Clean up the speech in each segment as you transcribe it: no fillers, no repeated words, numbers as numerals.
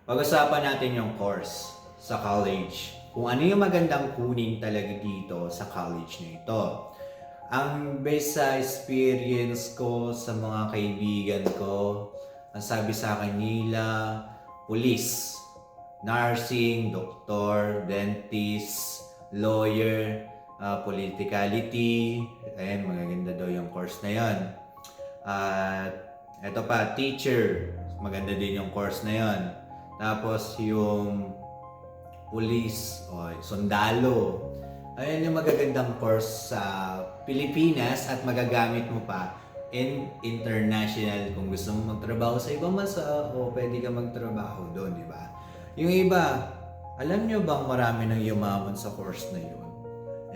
Pag-usapan natin yung course sa college. Kung ano yung magandang kunin talaga dito sa college na ito. Ang based sa experience ko sa mga kaibigan ko, ang sabi sa akin nila, police, nursing, doktor, dentist, lawyer, politicality, ayan, magaganda daw yung course na yon. At eto pa, teacher, maganda din yung course na yon. Tapos yung police o sundalo. Ayan yung magagandang course sa Pilipinas at magagamit mo pa in international kung gusto mo magtrabaho sa ibang bansa o pwede ka magtrabaho doon, di ba? Yung iba, alam nyo bang marami nang yumaman sa course na yun?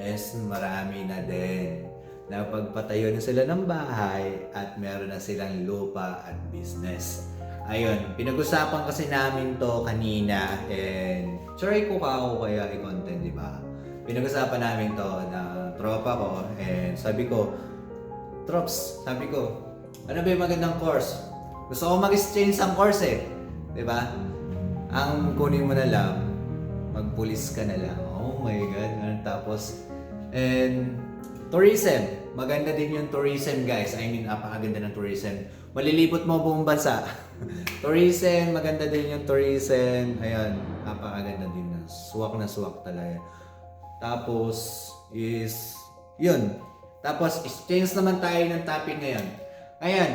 Yes, marami na din. Napagpatayo na sila ng bahay at meron na silang lupa at business. Ayun, pinag-usapan kasi namin to kanina and try ko kaya i-content, di ba? Pinag-usapan namin to na tropa ko and sabi ko, Trops, sabi ko, ano ba yung magandang course? Gusto ko mag-exchange ang course eh. Di ba? Ang kunin mo na lang, magpulis ka na lang. Oh my God. Tapos, and tourism. Maganda din yung tourism, guys. I mean, napakaganda ng tourism. Malilibot mo buong bansa. Tourism, maganda din yung tourism. Ayan, napakaganda din na. Swak na swak talaga. Tapos, yun. Tapos, exchange naman tayo ng topic ngayon. Ayan,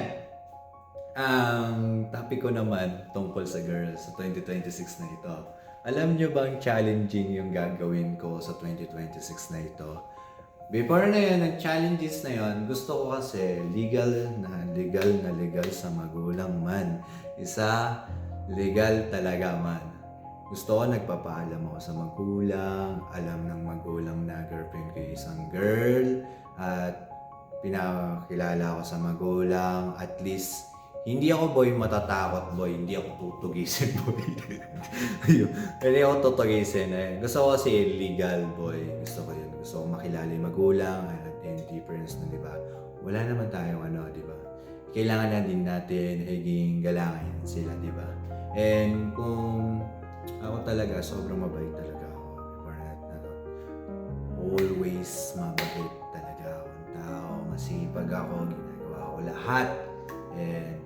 ang topic ko naman tungkol sa girls sa 2026 na ito. Alam nyo bang challenging yung gagawin ko sa 2026 na ito? Before na yan, ang challenges na yon, gusto ko kasi legal sa magulang man. Isa, legal talaga man. Gusto ko nagpapaalam ako sa magulang, alam ng magulang na girlfriend ko yung isang girl, at pinakilala ako sa magulang, at least hindi ako boy matatakot boy, hindi ako tutugisin boy. Hindi ako tutugisin eh. Gusto ko kasi legal boy, gusto ko yun. Gusto ko makilala yung magulang at yung difference na, di ba? Wala naman tayong di ba? Kailangan na din natin higing galangin sila, di ba? And kung ako talaga, sobrang mabait talaga ako. Before that, always mabait talaga akong tao. Masipag ako, ginagawa ko lahat. And